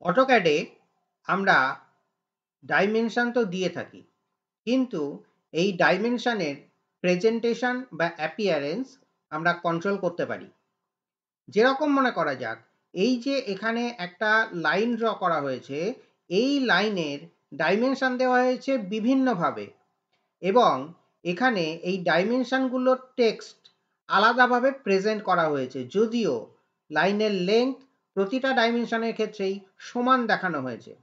অটোক্যাডে আমরা ডাইমেনশন তো দিয়ে থাকি, কিন্তু এই ডাইমেনশনের প্রেজেন্টেশন বা অ্যাপিয়ারেন্স আমরা কন্ট্রোল করতে পারি। যেরকম মনে করা যাক, এই যে এখানে একটা লাইন ড্র করা হয়েছে, এই লাইনের ডাইমেনশন দেওয়া হয়েছে বিভিন্নভাবে, এবং এখানে এই ডাইমেনশনগুলোর টেক্সট আলাদাভাবে প্রেজেন্ট করা হয়েছে, যদিও লাইনের লেন্থ প্রতিটা ডাইমেনশনের ক্ষেত্রেই সমান দেখানো হয়েছে।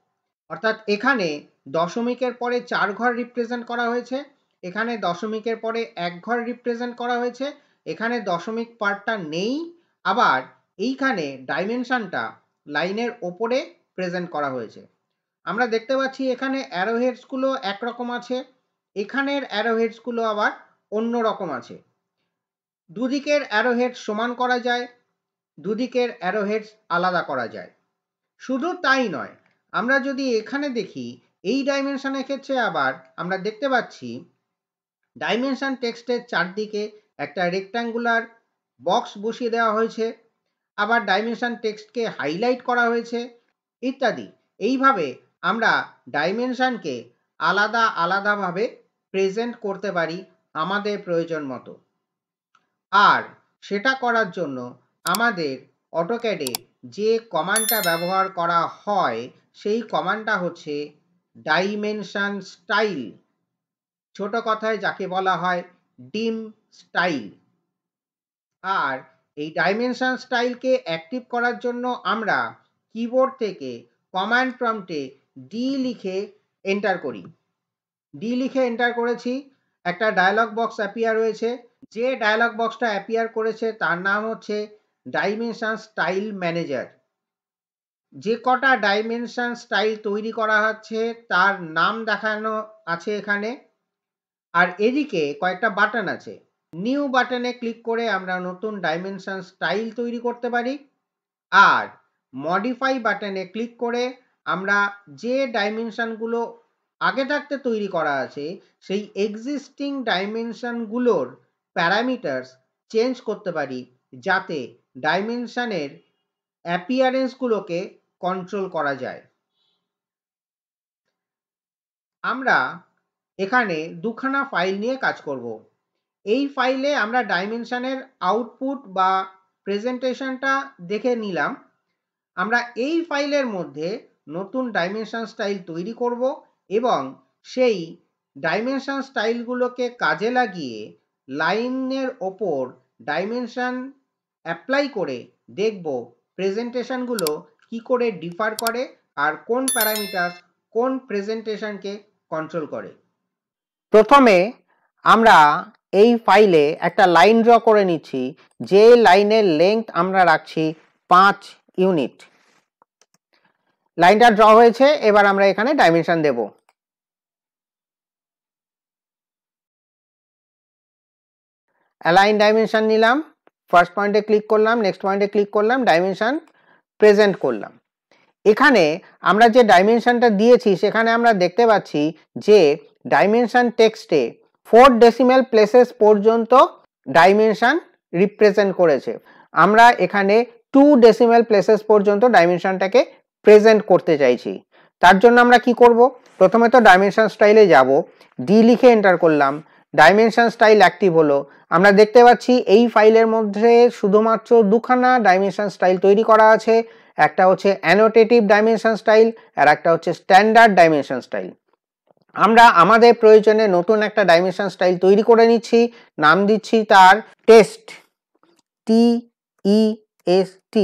অর্থাৎ এখানে দশমিকের পরে 4 ঘর রিপ্রেজেন্ট করা হয়েছে, এখানে দশমিকের পরে 1 ঘর রিপ্রেজেন্ট করা হয়েছে, এখানে দশমিক পার্টটা নেই, আবার এইখানে ডাইমেনশনটা লাইনের ওপরে প্রেজেন্ট করা হয়েছে। আমরা দেখতে পাচ্ছি এখানে অ্যারোহেডসগুলো একরকম আছে, এখানের অ্যারোহেডসগুলো আবার অন্য রকম আছে। দুদিকের অ্যারোহেড সমান করা যায়, দুদিকের অ্যারোহেডস আলাদা করা যায়। শুধু তাই নয়, আমরা যদি এখানে দেখি, এই ডাইমেনশনের ক্ষেত্রে আবার আমরা দেখতে পাচ্ছি ডাইমেনশন টেক্সটের চারদিকে একটা রেক্ট্যাঙ্গুলার বক্স বসিয়ে দেওয়া হয়েছে, আবার ডাইমেনশন টেক্সটকে হাইলাইট করা হয়েছে ইত্যাদি। এইভাবে আমরা ডাইমেনশনকে আলাদা আলাদাভাবে প্রেজেন্ট করতে পারি আমাদের প্রয়োজন মতো। আর সেটা করার জন্য আমাদের অটোক্যাডে যে কমান্ডটা ব্যবহার করা হয়, সেই কমান্ডটা হচ্ছে ডাইমেনশন স্টাইল, ছোট কথায় যাকে বলা হয় ডিম স্টাইল। আর এই ডাইমেনশন স্টাইলকে অ্যাক্টিভ করার জন্য আমরা কিবোর্ড থেকে কমান্ড প্রম্পটে ডি লিখে এন্টার করি। ডি লিখে এন্টার করেছি, একটা ডায়লগ বক্স অ্যাপিয়ার হয়েছে। যে ডায়লগ বক্সটা অ্যাপিয়ার করেছে তার নাম হচ্ছে ডাইমেনশন স্টাইল ম্যানেজার। যে কটা ডাইমেনশন স্টাইল তৈরি করা হচ্ছে তার নাম দেখানো আছে এখানে, আর এদিকে কয়েকটা বাটন আছে। নিউ বাটনে ক্লিক করে আমরা নতুন ডাইমেনশন স্টাইল তৈরি করতে পারি, আর মডিফাই বাটনে ক্লিক করে আমরা যে ডাইমেনশনগুলো আগে থাকতে তৈরি করা আছে সেই এক্সিস্টিং ডাইমেনশনগুলোর প্যারামিটার্স চেঞ্জ করতে পারি, যাতে ডাইমেনশনের অ্যাপিয়ারেন্সগুলোকে কন্ট্রোল করা যায়। আমরা এখানে দুখানা ফাইল নিয়ে কাজ করব। এই ফাইলে আমরা ডাইমেনশনের আউটপুট বা প্রেজেন্টেশনটা দেখে নিলাম। আমরা এই ফাইলের মধ্যে নতুন ডাইমেনশন স্টাইল তৈরি করব এবং সেই ডাইমেনশন স্টাইলগুলোকে কাজে লাগিয়ে লাইনের ওপর ডাইমেনশন অ্যাপ্লাই করে দেখব প্রেজেন্টেশনগুলো কি করে ডিফার করে আর কোন প্যারামিটার কোন প্রেজেন্টেশনকে কন্ট্রোল করে। প্রথমে আমরা এই ফাইলে একটা লাইন ড্র করে নিচ্ছি, যে লাইনের লেন্থ আমরা রাখছি 5 ইউনিট। লাইনটা ড্র হয়েছে, এবার আমরা এখানে ডাইমেনশন দেব। অ্যালাইন ডাইমেনশন নিলাম, ফার্স্ট পয়েন্টে ক্লিক করলাম, নেক্সট পয়েন্টে ক্লিক করলাম, ডাইমেনশন প্রেজেন্ট করলাম। এখানে আমরা যে ডাইমেনশনটা দিয়েছি সেখানে আমরা দেখতে পাচ্ছি যে ডাইমেনশন টেক্সটে 4 ডেসিমেল প্লেসেস পর্যন্ত ডাইমেনশন রিপ্রেজেন্ট করেছে। আমরা এখানে 2 ডেসিমেল প্লেসেস পর্যন্ত ডাইমেনশনটাকে প্রেজেন্ট করতে চাইছি। তার জন্য আমরা কি করব, প্রথমে তো ডাইমেনশন স্টাইলে যাব, ডি লিখে এন্টার করলাম, ডাইমেনশন স্টাইল অ্যাক্টিভ হলো। আমরা দেখতে পাচ্ছি এই ফাইলের মধ্যে শুধুমাত্র দুখানা ডাইমেনশন স্টাইল তৈরি করা আছে, একটা হচ্ছে অ্যানোটেটিভ ডাইমেনশন স্টাইল আর একটা হচ্ছে স্ট্যান্ডার্ড ডাইমেনশন স্টাইল। আমরা আমাদের প্রয়োজনে নতুন একটা ডাইমেনশন স্টাইল তৈরি করে নিচ্ছি, নাম দিচ্ছি তার টেস্ট, TEST।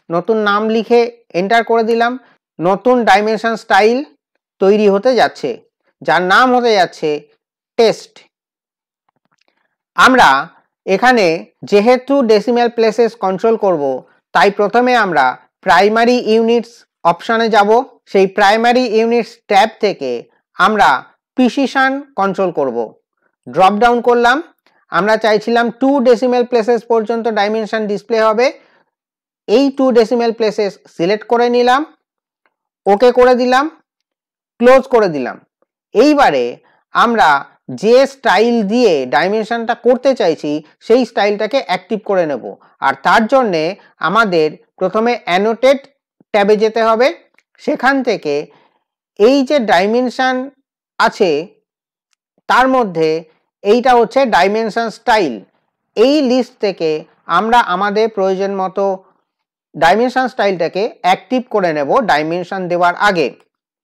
নতুন নাম লিখে এন্টার করে দিলাম। নতুন ডাইমেনশন স্টাইল তৈরি হতে যাচ্ছে, যার নাম হতে যাচ্ছে টেস্ট। আমরা এখানে যেহেতু ডেসিমেল প্লেসেস কন্ট্রোল করব, তাই প্রথমে আমরা প্রাইমারি ইউনিটস অপশানে যাব। সেই প্রাইমারি ইউনিটস ট্যাব থেকে আমরা প্রিসিশন কন্ট্রোল করব। ড্রপ ডাউন করলাম, আমরা চাইছিলাম 2 ডেসিমেল প্লেসেস পর্যন্ত ডাইমেনশন ডিসপ্লে হবে। এই 2 ডেসিমেল প্লেসেস সিলেক্ট করে নিলাম, ওকে করে দিলাম, ক্লোজ করে দিলাম। এইবারে আমরা যে স্টাইল দিয়ে ডাইমেনশনটা করতে চাইছি সেই স্টাইলটাকে অ্যাক্টিভ করে নেব। আর তার জন্যে আমাদের প্রথমে অ্যানোটেট ট্যাবে যেতে হবে, সেখান থেকে এই যে ডাইমেনশন আছে তার মধ্যে এইটা হচ্ছে ডাইমেনশন স্টাইল। এই লিস্ট থেকে আমরা আমাদের প্রয়োজন মতো ডাইমেনশন স্টাইলটাকে অ্যাক্টিভ করে নেব ডাইমেনশন দেওয়ার আগে।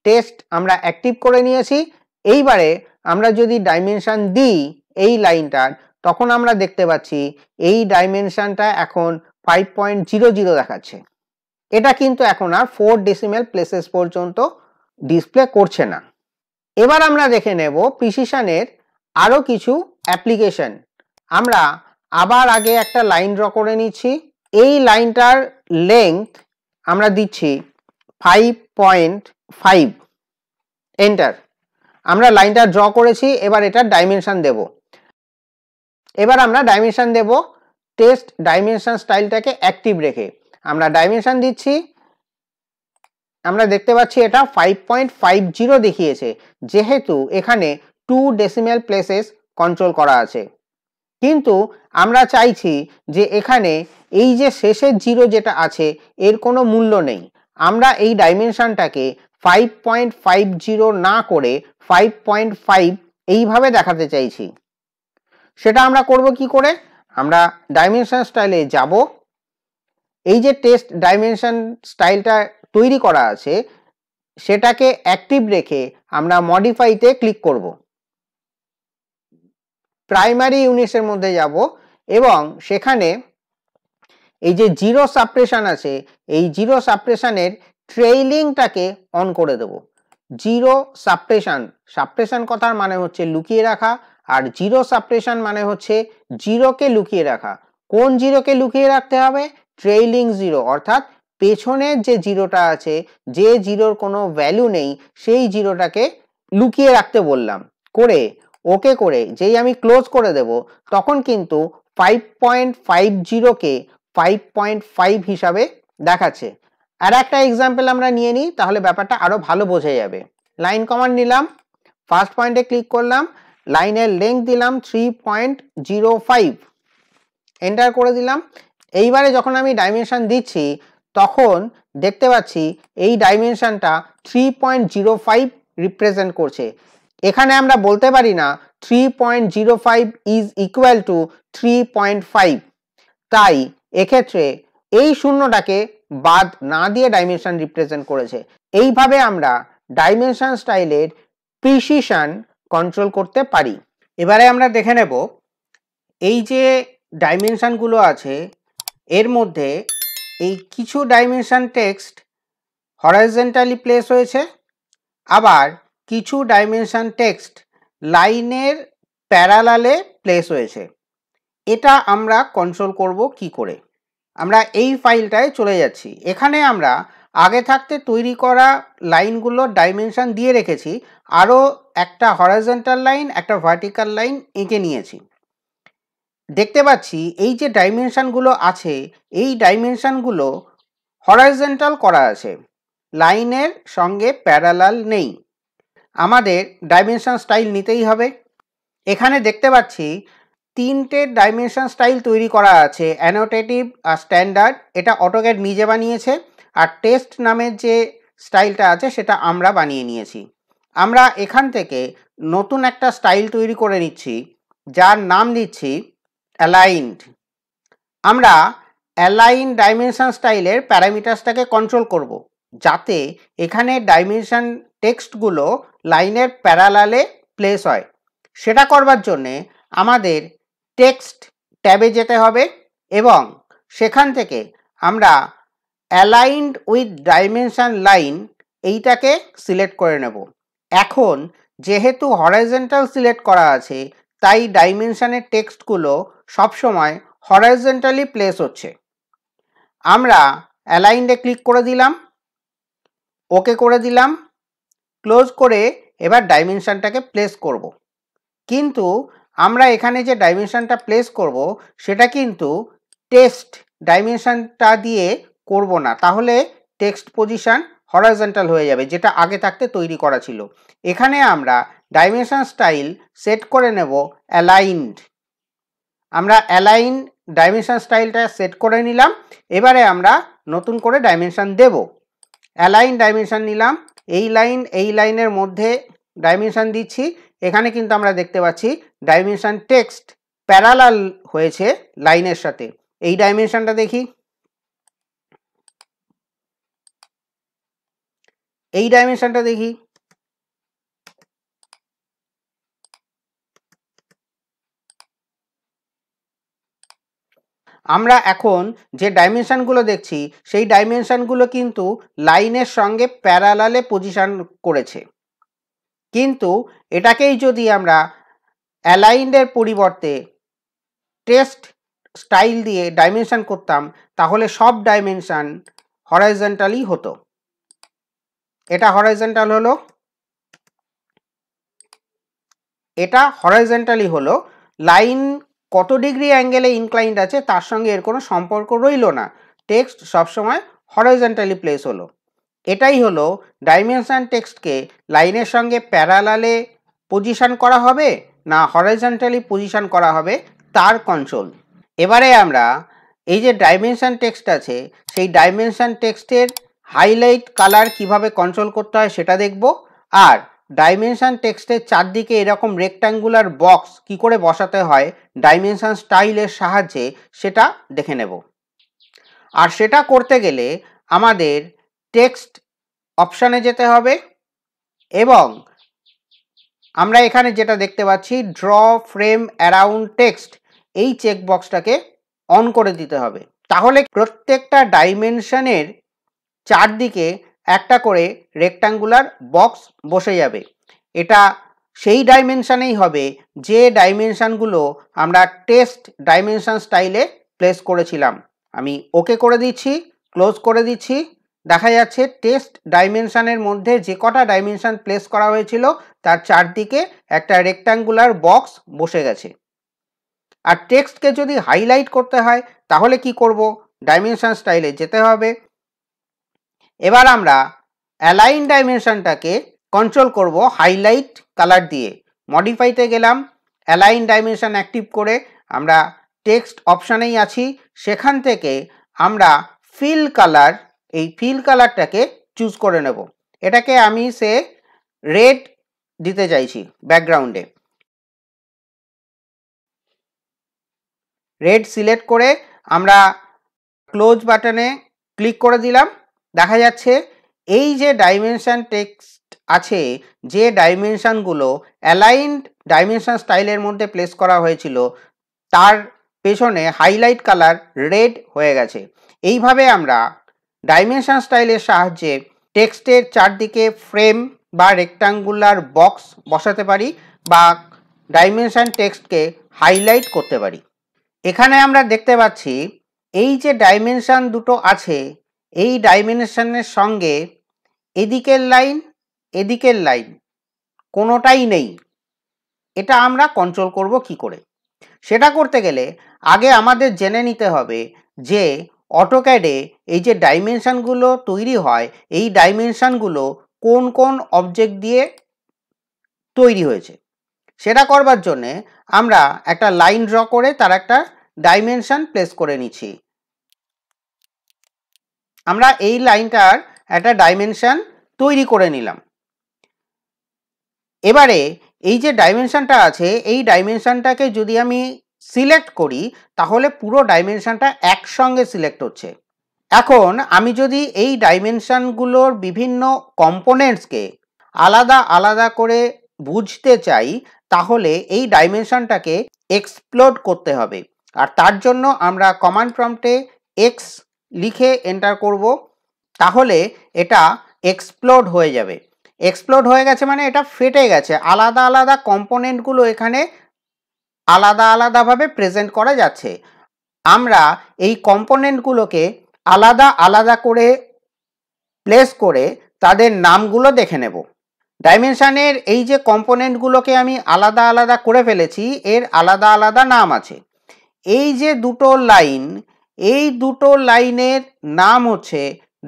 টেস্ট আমরা অ্যাক্টিভ করে নিয়েছি। এইবারে আমরা যদি ডাইমেনশন দিই এই লাইনটার, তখন আমরা দেখতে পাচ্ছি এই ডাইমেনশনটা এখন 5.00 দেখাচ্ছে। এটা কিন্তু এখন আর 4 ডেসিমেল প্লেসেস পর্যন্ত ডিসপ্লে করছে না। এবার আমরা দেখে নেব প্রিসিশনের আরো কিছু অ্যাপ্লিকেশন। আমরা আবার আগে একটা লাইন ড্র করে নিচ্ছি। এই লাইনটার লেংথ আমরা দিচ্ছি 5.5। এন্টার। আমরা লাইনটা ড্র করেছি, এবার এটা ডাইমেনশন দেব। এবার আমরা ডাইমেনশন দেব টেস্ট ডাইমেনশন স্টাইলটাকে অ্যাক্টিভ রেখে। আমরা ডাইমেনশন দিচ্ছি, আমরা দেখতে পাচ্ছি এটা 5.50 দেখিয়েছে, যেহেতু এখানে 2 ডেসিমেল প্লেসেস কন্ট্রোল করা আছে। কিন্তু আমরা চাইছি যে এখানে এই যে শেষের জিরো যেটা আছে এর কোনো মূল্য নেই। আমরা এই ডাইমেনশনটাকে 5.50 না করে 5.5 এইভাবে দেখাতে চাইছি। সেটা আমরা করব কি করে? আমরা ডাইমেনশন স্টাইলে যাব। এই যে টেস্ট ডাইমেনশন স্টাইলটা তৈরি করা আছে সেটাকে অ্যাক্টিভ রেখে আমরা মডিফাইতে ক্লিক করব। প্রাইমারি ইউনিটসের মধ্যে যাব এবং সেখানে এই যে জিরো সাপ্রেশন আছে এই জিরো সাপ্রেশনের ট্রেইলিংটাকে অন করে দেব। জিরো সাপ্রেশন, সাপ্রেশন কথার মানে হচ্ছে লুকিয়ে রাখা, আর জিরো সাপ্রেশন মানে হচ্ছে জিরোকে লুকিয়ে রাখা। কোন জিরোকে লুকিয়ে রাখতে হবে? ট্রেইলিং জিরো, অর্থাৎ পেছনের যে জিরোটা আছে, যে জিরোর কোনো ভ্যালু নেই, সেই জিরোটাকে লুকিয়ে রাখতে বললাম। করে ওকে করে যেই আমি ক্লোজ করে দেব, তখন কিন্তু 5.50 কে 5.5 হিসাবে দেখাচ্ছে। আর একটা এক্সাম্পল আমরা নিয়ে নিই, তাহলে ব্যাপারটা আরো ভালো বোঝা যাবে। লাইন কমান্ড নিলাম, ফার্স্ট পয়েন্টে ক্লিক করলাম, লাইনের লেংথ দিলাম 3.05, এন্টার করে দিলাম। এইবারে যখন আমি ডাইমেনশন দিচ্ছি তখন দেখতে পাচ্ছি এই ডাইমেনশনটা 3.05 রিপ্রেজেন্ট করছে। এখানে আমরা বলতে পারি না 3.05 ইজ ইকুয়াল টু 3.5, তাই এক্ষেত্রে এই শূন্যটাকে বাদ না দিয়ে ডাইমেনশন রিপ্রেজেন্ট করেছে। এইভাবে আমরা ডাইমেনশন স্টাইলের প্রিসিশন কন্ট্রোল করতে পারি। এবারে আমরা দেখে নেব এই যে ডাইমেনশনগুলো আছে এর মধ্যে এই কিছু ডাইমেনশন টেক্সট হরাইজন্টালি প্লেস হয়েছে, আবার কিছু ডাইমেনশন টেক্সট লাইনের প্যারালালে প্লেস হয়েছে। এটা আমরা কন্ট্রোল করব কি করে? আমরা এই ফাইলটায় চলে যাচ্ছি। এখানে আমরা আগে থাকতে তৈরি করা লাইনগুলো ডাইমেনশন দিয়ে রেখেছি, আরও একটা হরাইজন্টাল লাইন একটা ভার্টিক্যাল লাইন এঁকে নিয়েছি। দেখতে পাচ্ছি এই যে ডাইমেনশনগুলো আছে এই ডাইমেনশনগুলো হরাইজন্টাল করা আছে, লাইনের সঙ্গে প্যারালাল নেই। আমাদের ডাইমেনশন স্টাইল নিতেই হবে। এখানে দেখতে পাচ্ছি তিনটে ডাইমেনশন স্টাইল তৈরি করা আছে, অ্যানোটেটিভ আর স্ট্যান্ডার্ড। এটা অটোক্যাড নিজে বানিয়েছে, আর টেস্ট নামের যে স্টাইলটা আছে সেটা আমরা বানিয়ে নিয়েছি। আমরা এখান থেকে নতুন একটা স্টাইল তৈরি করে নিচ্ছি যার নাম দিচ্ছি অ্যালাইনড। আমরা অ্যালাইন ডাইমেনশন স্টাইলের প্যারামিটারসটাকে কন্ট্রোল করব যাতে এখানে ডাইমেনশন টেক্সটগুলো লাইনের প্যারালালে প্লেস হয়। সেটা করবার জন্যে আমাদের টেক্সট ট্যাবে যেতে হবে এবং সেখান থেকে আমরা অ্যালাইনড উইথ ডাইমেনশন লাইন এইটাকে সিলেক্ট করে নেব। এখন যেহেতু হরাইজন্টাল সিলেক্ট করা আছে তাই ডাইমেনশনের টেক্সটগুলো সবসময় হরাইজন্টালি প্লেস হচ্ছে। আমরা অ্যালাইনডে ক্লিক করে দিলাম, ওকে করে দিলাম, ক্লোজ করে এবার ডাইমেনশনটাকে প্লেস করব। কিন্তু আমরা এখানে যে ডাইমেনশনটা প্লেস করব সেটা কিন্তু টেক্সট ডাইমেনশনটা দিয়ে করব না, তাহলে টেক্সট পজিশন হরাইজন্টাল হয়ে যাবে যেটা আগে থাকতে তৈরি করা ছিল। এখানে আমরা ডাইমেনশন স্টাইল সেট করে নেব অ্যালাইনড। আমরা অ্যালাইন ডাইমেনশন স্টাইলটা সেট করে নিলাম। এবারে আমরা নতুন করে ডাইমেনশন দেব। অ্যালাইন ডাইমেনশন নিলাম, এই লাইনের মধ্যে ডাইমেনশন দিচ্ছি। এখানে কিন্তু আমরা দেখতে পাচ্ছি ডাইমেনশন টেক্সট প্যারালাল হয়েছে লাইনের সাথে। এই ডাইমেনশনটা দেখি, এই ডাইমেনশনটা দেখি, আমরা এখন যে ডাইমেনশনগুলো দেখছি সেই ডাইমেনশনগুলো কিন্তু লাইনের সঙ্গে প্যারালালে পজিশন করেছে। কিন্তু এটাকেই যদি আমরা অ্যালাইন্ডের পরিবর্তে টেক্সট স্টাইল দিয়ে ডাইমেনশন করতাম তাহলে সব ডাইমেনশন হরাইজন্টালি হতো। এটা হরাইজন্টাল হলো, এটা হরাইজন্টালি হলো। লাইন কত ডিগ্রি অ্যাঙ্গেলে ইনক্লাইন্ড আছে তার সঙ্গে এর কোনো সম্পর্ক রইল না, টেক্সট সবসময় হরাইজন্টালি প্লেস হলো। এটাই হলো ডাইমেনশন টেক্সটকে লাইনের সঙ্গে প্যারালালে পজিশন করা হবে না হরাইজন্টালি পজিশন করা হবে তার কন্ট্রোল। এবারে আমরা এই যে ডাইমেনশন টেক্সট আছে সেই ডাইমেনশন টেক্সটের হাইলাইট কালার কিভাবে কন্ট্রোল করতে হয় সেটা দেখব, আর ডাইমেনশন টেক্সটের চারদিকে এরকম রেক্ট্যাঙ্গুলার বক্স কি করে বসাতে হয় ডাইমেনশন স্টাইলের সাহায্যে সেটা দেখে নেব। আর সেটা করতে গেলে আমাদের টেক্সট অপশানে যেতে হবে এবং আমরা এখানে যেটা দেখতে পাচ্ছি ড্র ফ্রেম অ্যারাউন্ড টেক্সট, এই চেকবক্সটাকে অন করে দিতে হবে। তাহলে প্রত্যেকটা ডাইমেনশনের চারদিকে একটা করে রেক্ট্যাঙ্গুলার বক্স বসে যাবে। এটা সেই ডাইমেনশনেই হবে যে ডাইমেনশনগুলো আমরা টেক্সট ডাইমেনশন স্টাইলে প্লেস করেছিলাম। আমি ওকে করে দিচ্ছি, ক্লোজ করে দিচ্ছি। দেখা যাচ্ছে টেক্সট ডাইমেনশনের মধ্যে যে কটা ডাইমেনশন প্লেস করা হয়েছিল তার চারদিকে একটা রেক্ট্যাঙ্গুলার বক্স বসে গেছে। আর টেক্সটকে যদি হাইলাইট করতে হয় তাহলে কি করব, ডাইমেনশন স্টাইলে যেতে হবে। এবার আমরা অ্যালাইন ডাইমেনশনটাকে কন্ট্রোল করব হাইলাইট কালার দিয়ে। মডিফাইতে গেলাম, অ্যালাইন ডাইমেনশন অ্যাক্টিভ করে আমরা টেক্সট অপশানেই আছি, সেখান থেকে আমরা ফিল কালার, এই ফিল কালারটাকে চুজ করে নেব। এটাকে আমি রেড দিতে চাইছি ব্যাকগ্রাউন্ডে। রেড সিলেক্ট করে আমরা ক্লোজ বাটনে ক্লিক করে দিলাম। দেখা যাচ্ছে এই যে ডাইমেনশন টেক্সট আছে, যে ডাইমেনশনগুলো অ্যালাইনড ডাইমেনশন স্টাইলের মধ্যে প্লেস করা হয়েছিল তার পেছনে হাইলাইট কালার রেড হয়ে গেছে। এইভাবে আমরা ডাইমেনশন স্টাইলের সাহায্যে টেক্সটের চারদিকে ফ্রেম বা রেক্ট্যাঙ্গুলার বক্স বসাতে পারি বা ডাইমেনশন টেক্সটকে হাইলাইট করতে পারি। এখানে আমরা দেখতে পাচ্ছি এই যে ডাইমেনশন দুটো আছে এই ডাইমেনশনের সঙ্গে এদিকের লাইন কোনোটাই নেই। এটা আমরা কন্ট্রোল করব কি করে? সেটা করতে গেলে আগে আমাদের জেনে নিতে হবে যে অটোক্যাডে এই যে ডাইমেনশনগুলো তৈরি হয় এই ডাইমেনশনগুলো কোন কোন অবজেক্ট দিয়ে তৈরি হয়েছে। সেটা করবার জন্যে আমরা একটা লাইন ড্র করে তার একটা ডাইমেনশন প্লেস করে নিচ্ছি। আমরা এই লাইনটার একটা ডাইমেনশন তৈরি করে নিলাম। এবারে এই যে ডাইমেনশনটা আছে এই ডাইমেনশনটাকে যদি আমি সিলেক্ট করি তাহলে পুরো ডাইমেনশনটা একসঙ্গে সিলেক্ট হচ্ছে। এখন আমি যদি এই ডাইমেনশনগুলোর বিভিন্ন কম্পোনেন্টসকে আলাদা আলাদা করে বুঝতে চাই তাহলে এই ডাইমেনশনটাকে এক্সপ্লোড করতে হবে। আর তার জন্য আমরা কমান্ড প্রম্পটে এক্স লিখে এন্টার করব, তাহলে এটা এক্সপ্লোড হয়ে যাবে। এক্সপ্লোড হয়ে গেছে মানে এটা ফেটে গেছে, আলাদা আলাদা কম্পোনেন্টগুলো এখানে আলাদা আলাদাভাবে প্রেজেন্ট করা যাচ্ছে। আমরা এই কম্পোনেন্টগুলোকে আলাদা আলাদা করে প্লেস করে তাদের নামগুলো দেখে নেব। ডাইমেনশনের এই যে কম্পোনেন্টগুলোকে আমি আলাদা আলাদা করে ফেলেছি এর আলাদা আলাদা নাম আছে। এই যে দুটো লাইন, এই দুটো লাইনের নাম হচ্ছে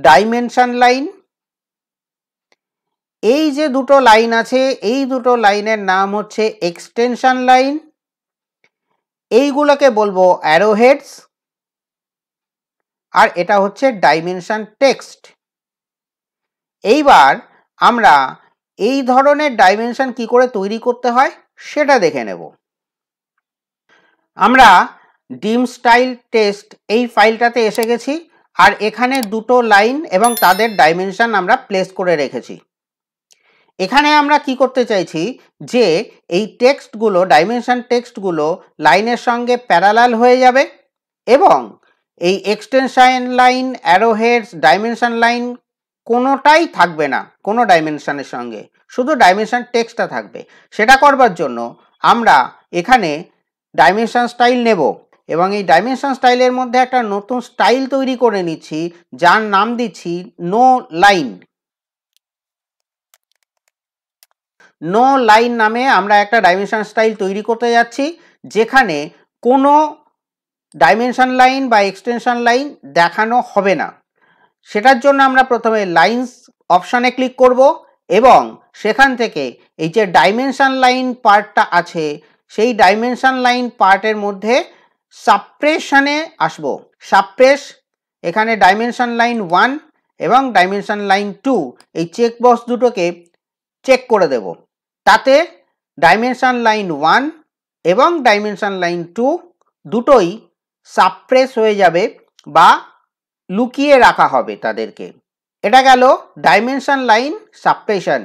ডাইমেনশন লাইন। এই যে দুটো লাইন আছে এই দুটো লাইনের নাম হচ্ছে এক্সটেনশন লাইন। এইগুলোকে বলবো অ্যারোহেডস। আর এটা হচ্ছে ডাইমেনশন টেক্সট। এইবার আমরা এই ধরনের ডাইমেনশন কি করে তৈরি করতে হয় সেটা দেখে নেব। আমরা ডিম স্টাইল টেস্ট এই ফাইলটাতে এসে গেছি আর এখানে দুটো লাইন এবং তাদের ডাইমেনশন আমরা প্লেস করে রেখেছি। এখানে আমরা কি করতে চাইছি যে এই টেক্সটগুলো ডাইমেনশন টেক্সটগুলো লাইনের সঙ্গে প্যারালাল হয়ে যাবে এবং এই এক্সটেনশন লাইন, অ্যারোহেডস, ডাইমেনশন লাইন কোনোটাই থাকবে না কোনো ডাইমেনশনের সঙ্গে, শুধু ডাইমেনশন টেক্সটটা থাকবে। সেটা করবার জন্য আমরা এখানে ডাইমেনশন স্টাইল নেব এবং এই ডাইমেনশন স্টাইলের মধ্যে একটা নতুন স্টাইল তৈরি করে নিচ্ছি যার নাম দিচ্ছি নো লাইন। নো লাইন নামে আমরা একটা ডাইমেনশন স্টাইল তৈরি করতে যাচ্ছি যেখানে কোনো ডাইমেনশন লাইন বা এক্সটেনশন লাইন দেখানো হবে না। সেটার জন্য আমরা প্রথমে লাইনস অপশানে ক্লিক করব এবং সেখান থেকে এই যে ডাইমেনশন লাইন পার্টটা আছে সেই ডাইমেনশন লাইন পার্টের মধ্যে সাপ্রেশনে আসব। সাপ্রেস, এখানে ডাইমেনশন লাইন 1 এবং ডাইমেনশন লাইন 2 এই চেকবক্স দুটোকে চেক করে দেব। তাতে ডাইমেনশন লাইন 1 এবং ডাইমেনশন লাইন 2 দুটোই সাপ্রেস হয়ে যাবে বা লুকিয়ে রাখা হবে তাদেরকে। এটা গেল ডাইমেনশন লাইন সাপ্রেশন।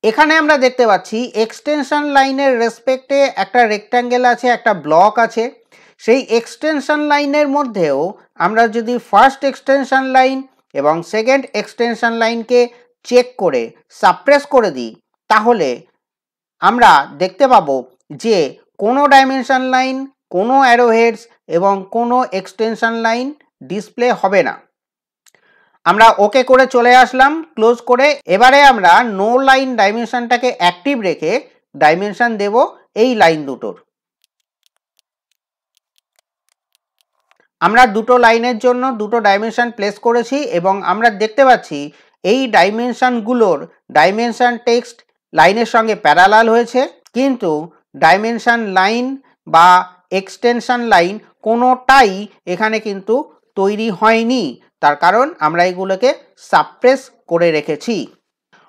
এখানে আমরা দেখতে পাচ্ছি এক্সটেনশন লাইনের রেসপেক্টে একটা রেক্ট্যাঙ্গেল আছে, একটা ব্লক আছে। সেই এক্সটেনশন লাইনের মধ্যেও আমরা যদি ফার্স্ট এক্সটেনশন লাইন এবং সেকেন্ড এক্সটেনশন লাইনকে চেক করে সাপ্রেস করে দিই তাহলে আমরা দেখতে পাবো যে কোনো ডাইমেনশন লাইন, কোনো অ্যারোহেডস এবং কোনো এক্সটেনশন লাইন ডিসপ্লে হবে না। আমরা ওকে করে চলে আসলাম ক্লোজ করে। এবারে আমরা নো লাইন ডাইমেনশনটাকে অ্যাক্টিভ রেখে ডাইমেনশন দেব এই লাইন দুটোর। আমরা দুটো লাইনের জন্য দুটো ডাইমেনশন প্লেস করেছি এবং আমরা দেখতে পাচ্ছি এই ডাইমেনশনগুলোর ডাইমেনশন টেক্সট লাইনের সঙ্গে প্যারালাল হয়েছে, কিন্তু ডাইমেনশন লাইন বা এক্সটেনশন লাইন কোনোটাই এখানে কিন্তু তৈরি হয়নি। তার কারণ আমরা এগুলোকে সাপ্রেস করে রেখেছি।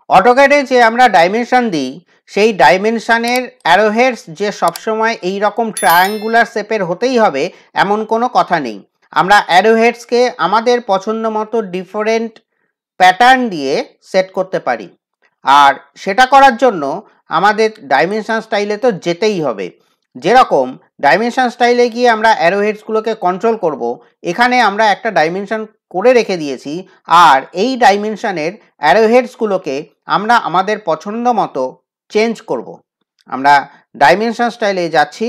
অটোক্যাডে যে আমরা ডাইমেনশন দিই সেই ডাইমেনশনের অ্যারোহেডস যে সবসময় এই রকম ট্রায়াঙ্গুলার শেপের হতেই হবে এমন কোনো কথা নেই। আমরা অ্যারোহেডসকে আমাদের পছন্দ মতো ডিফারেন্ট প্যাটার্ন দিয়ে সেট করতে পারি, আর সেটা করার জন্য আমাদের ডাইমেনশন স্টাইলে তো যেতেই হবে। যেরকম ডাইমেনশন স্টাইলে গিয়ে আমরা অ্যারোহেডসগুলোকে কন্ট্রোল করব, এখানে আমরা একটা ডাইমেনশন করে রেখে দিয়েছি আর এই ডাইমেনশনের অ্যারোহেডসগুলোকে আমরা আমাদের পছন্দ মতো চেঞ্জ করব। আমরা ডাইমেনশন স্টাইলে যাচ্ছি,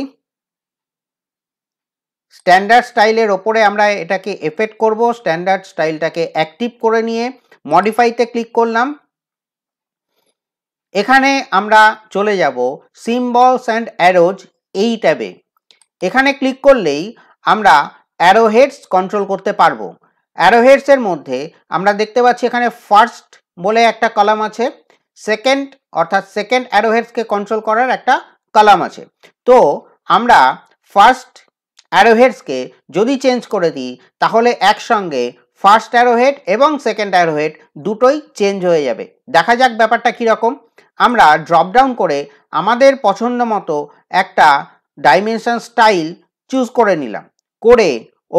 স্ট্যান্ডার্ড স্টাইলের ওপরে আমরা এটাকে এফেক্ট করব। স্ট্যান্ডার্ড স্টাইলটাকে অ্যাক্টিভ করে নিয়ে মডিফাইতে ক্লিক করলাম। এখানে আমরা চলে যাব সিম্বলস অ্যান্ড অ্যারোজ এই ট্যাবে। এখানে ক্লিক করলেই আমরা অ্যারোহেডস কন্ট্রোল করতে পারবো। অ্যারোহেডসের মধ্যে আমরা দেখতে পাচ্ছি এখানে ফার্স্ট বলে একটা কলাম আছে, সেকেন্ড অর্থাৎ সেকেন্ড অ্যারোহেডসকে কন্ট্রোল করার একটা কলাম আছে। তো আমরা ফার্স্ট অ্যারোহেডসকে যদি চেঞ্জ করে দিই তাহলে একসঙ্গে ফার্স্ট অ্যারোহেড এবং সেকেন্ড অ্যারোহেড দুটোই চেঞ্জ হয়ে যাবে। দেখা যাক ব্যাপারটা কীরকম। আমরা ড্রপ ডাউন করে আমাদের পছন্দ মতো একটা ডাইমেনশন স্টাইল চুজ করে নিলাম, করে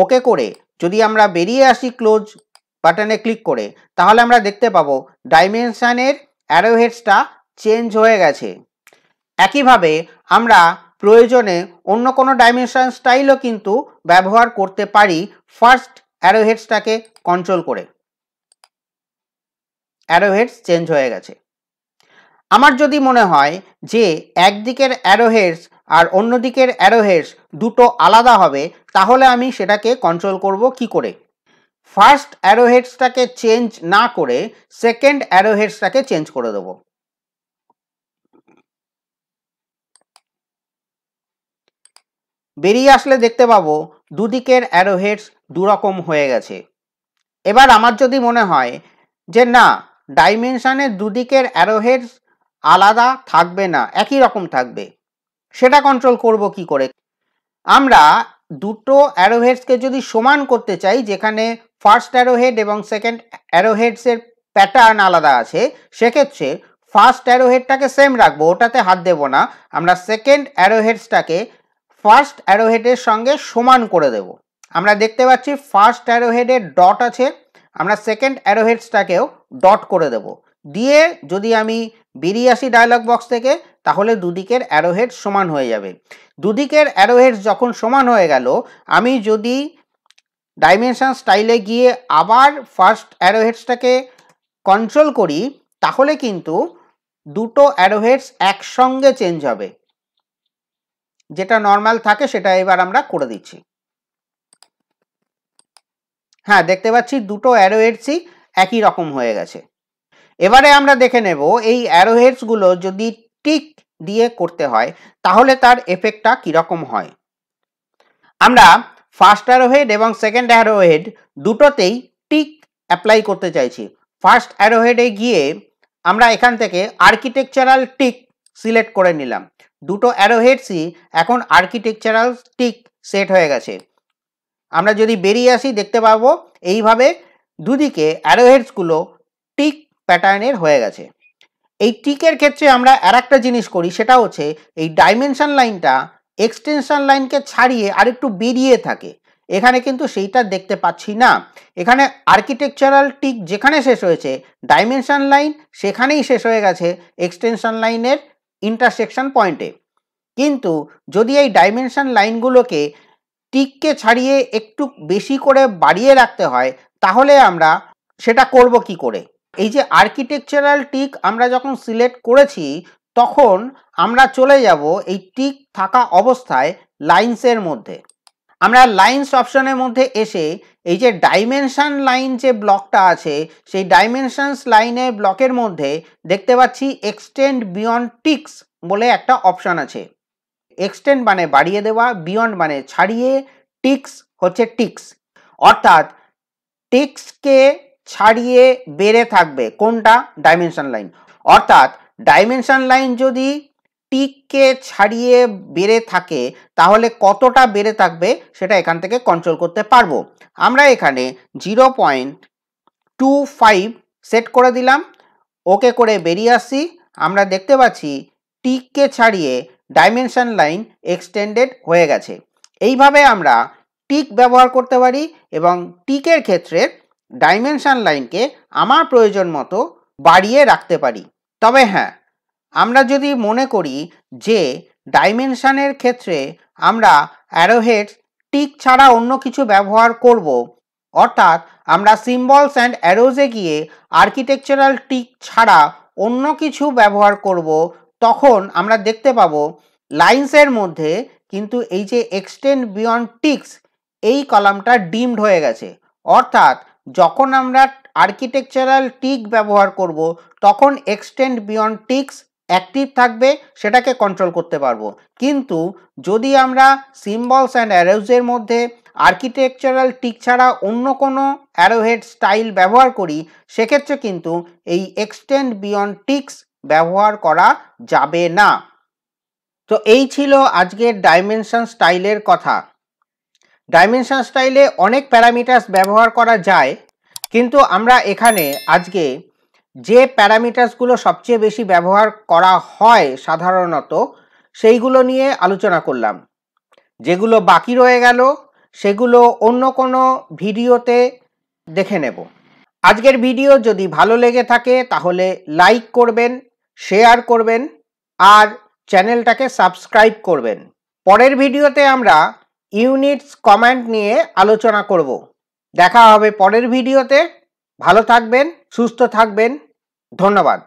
ওকে করে যদি আমরা বেরিয়ে আসি ক্লোজ বাটনে ক্লিক করে, তাহলে আমরা দেখতে পাবো ডাইমেনশনের অ্যারোহেডসটা চেঞ্জ হয়ে গেছে। একইভাবে আমরা প্রয়োজনে অন্য কোনো ডাইমেনশন স্টাইলও কিন্তু ব্যবহার করতে পারি ফার্স্ট অ্যারোহেডসটাকে কন্ট্রোল করে। অ্যারোহেডস চেঞ্জ হয়ে গেছে। আমার যদি মনে হয় যে একদিকের অ্যারোহেডস আর অন্য দিকের অ্যারোহেডস দুটো আলাদা হবে, তাহলে আমি সেটাকে কন্ট্রোল করব কি করে? ফার্স্ট অ্যারোহেডসটাকে চেঞ্জ না করে সেকেন্ড অ্যারোহেডসটাকে চেঞ্জ করে দেব। বেরিয়ে আসলে দেখতে পাবো দুদিকের অ্যারোহেডস দুরকম হয়ে গেছে। এবার আমার যদি মনে হয় যে না, ডাইমেনশনের দুদিকের অ্যারোহেডস আলাদা থাকবে না, একই রকম থাকবে, সেটা কন্ট্রোল করব কি করে? আমরা দুটো অ্যারোহেডসকে যদি সমান করতে চাই, যেখানে ফার্স্ট অ্যারোহেড এবং সেকেন্ড অ্যারোহেডসের প্যাটার্ন আলাদা আছে, সেক্ষেত্রে ফার্স্ট অ্যারোহেডটাকে সেম রাখবো, ওটাতে হাত দেব না। আমরা সেকেন্ড অ্যারোহেডসটাকে ফার্স্ট অ্যারোহেডের সঙ্গে সমান করে দেব। আমরা দেখতে পাচ্ছি ফার্স্ট অ্যারোহেডের ডট আছে, আমরা সেকেন্ড অ্যারোহেডসটাকেও ডট করে দেব। দিয়ে যদি আমি বেরিয়ে আসি ডায়লগ বক্স থেকে, তাহলে দুদিকের অ্যারোহেড সমান হয়ে যাবে। দুদিকের অ্যারোহেড যখন সমান হয়ে গেল, আমি যদি ডাইমেনশন স্টাইলে গিয়ে আবার ফার্স্ট অ্যারোহেডসটাকে কন্ট্রোল করি, তাহলে কিন্তু দুটো অ্যারোহেডস একসঙ্গে চেঞ্জ হবে। যেটা নর্মাল থাকে সেটা এবার আমরা করে দিচ্ছি। হ্যাঁ, দেখতে পাচ্ছি দুটো অ্যারোহেডসই একই রকম হয়ে গেছে। এবারে আমরা দেখে নেব এই অ্যারোহেডসগুলো যদি টিক দিয়ে করতে হয় তাহলে তার এফেক্টটা কীরকম হয়। আমরা ফার্স্ট অ্যারোহেড এবং সেকেন্ড অ্যারোহেড দুটোতেই টিক অ্যাপ্লাই করতে চাইছি। ফার্স্ট অ্যারোহেডে গিয়ে আমরা এখান থেকে আর্কিটেকচারাল টিক সিলেক্ট করে নিলাম। দুটো অ্যারোহেডসই এখন আর্কিটেকচারাল টিক সেট হয়ে গেছে। আমরা যদি বেরিয়ে আসি দেখতে পাবো এইভাবে দুদিকে অ্যারোহেডসগুলো টিক প্যাটার্নের হয়ে গেছে। এই টিকের ক্ষেত্রে আমরা আর একটা জিনিস করি, সেটা হচ্ছে এই ডাইমেনশন লাইনটা এক্সটেনশন লাইনকে ছাড়িয়ে আরেকটু বেরিয়ে থাকে। এখানে কিন্তু সেইটা দেখতে পাচ্ছি না। এখানে আর্কিটেকচারাল টিক যেখানে শেষ হয়েছে, ডাইমেনশন লাইন সেখানেই শেষ হয়ে গেছে এক্সটেনশন লাইনের ইন্টারসেকশন পয়েন্টে। কিন্তু যদি এই ডাইমেনশন লাইনগুলোকে টিককে ছাড়িয়ে একটু বেশি করে বাড়িয়ে রাখতে হয়, তাহলে আমরা সেটা করব কি করে? এই যে আর্কিটেকচারাল টিক আমরা যখন সিলেক্ট করেছি, তখন আমরা চলে যাব এই টিক থাকা অবস্থায় লাইন্সের মধ্যে। আমরা লাইন্স অপশনের মধ্যে এসে এই যে ডাইমেনশন লাইন যে ব্লকটা আছে, সেই ডাইমেনশনস লাইনের ব্লকের মধ্যে দেখতে পাচ্ছি এক্সটেন্ড বিয়ন্ড টিক্স বলে একটা অপশন আছে। এক্সটেন্ড মানে বাড়িয়ে দেওয়া, বিয়ন্ড মানে ছাড়িয়ে, টিক্স হচ্ছে টিক্স, অর্থাৎ টিক্সকে ছাড়িয়ে বেড়ে থাকবে কোনটা? Dimension line. অর্থাৎ ডাইমেনশন লাইন যদি টিককে ছাড়িয়ে বেড়ে থাকে তাহলে কতটা বেড়ে থাকবে সেটা এখান থেকে কন্ট্রোল করতে পারবো। আমরা এখানে 0.25 সেট করে দিলাম, ওকে করে বেরিয়ে আসছি। আমরা দেখতে পাচ্ছি টিককে ছাড়িয়ে ডাইমেনশন লাইন এক্সটেন্ডেড হয়ে গেছে। এইভাবে আমরা টিক ব্যবহার করতে পারি এবং টিকের ক্ষেত্রে ডাইমেনশন লাইনকে আমার প্রয়োজন মতো বাড়িয়ে রাখতে পারি। তবে হ্যাঁ, আমরা যদি মনে করি যে ডাইমেনশনের ক্ষেত্রে আমরা অ্যারোহেড টিক ছাড়া অন্য কিছু ব্যবহার করব, অর্থাৎ আমরা সিম্বলস অ্যান্ড অ্যারোজে গিয়ে আর্কিটেকচারাল টিক ছাড়া অন্য কিছু ব্যবহার করব, তখন আমরা দেখতে পাবো লাইন্সের মধ্যে কিন্তু এই যে এক্সটেন্ড বিয়ন্ড টিক্স এই কলামটা ডিমড হয়ে গেছে। অর্থাৎ যখন আমরা আর্কিটেকচারাল টিক ব্যবহার করব তখন এক্সটেন্ড বিয়ন্ড টিক্স অ্যাক্টিভ থাকবে, সেটাকে কন্ট্রোল করতে পারবো। কিন্তু যদি আমরা সিম্বলস অ্যান্ড অ্যারোজের মধ্যে আর্কিটেকচারাল টিক ছাড়া অন্য কোনো অ্যারোহেড স্টাইল ব্যবহার করি, সেক্ষেত্রে কিন্তু এই এক্সটেন্ড বিয়ন্ড টিক্স ব্যবহার করা যাবে না। তো এই ছিল আজকের ডাইমেনশন স্টাইলের কথা। ডাইমেনশন স্টাইলে অনেক প্যারামিটার্স ব্যবহার করা যায়, কিন্তু আমরা এখানে আজকে যে প্যারামিটার্সগুলো সবচেয়ে বেশি ব্যবহার করা হয় সাধারণত সেইগুলো নিয়ে আলোচনা করলাম। যেগুলো বাকি রয়ে গেল সেগুলো অন্য কোনো ভিডিওতে দেখে নেব। আজকের ভিডিও যদি ভালো লেগে থাকে তাহলে লাইক করবেন, শেয়ার করবেন আর চ্যানেলটাকে সাবস্ক্রাইব করবেন। পরের ভিডিওতে আমরা ইউনিটস কমান্ড নিয়ে আলোচনা করব। দেখা হবে পরের ভিডিওতে। ভালো থাকবেন, সুস্থ থাকবেন। ধন্যবাদ।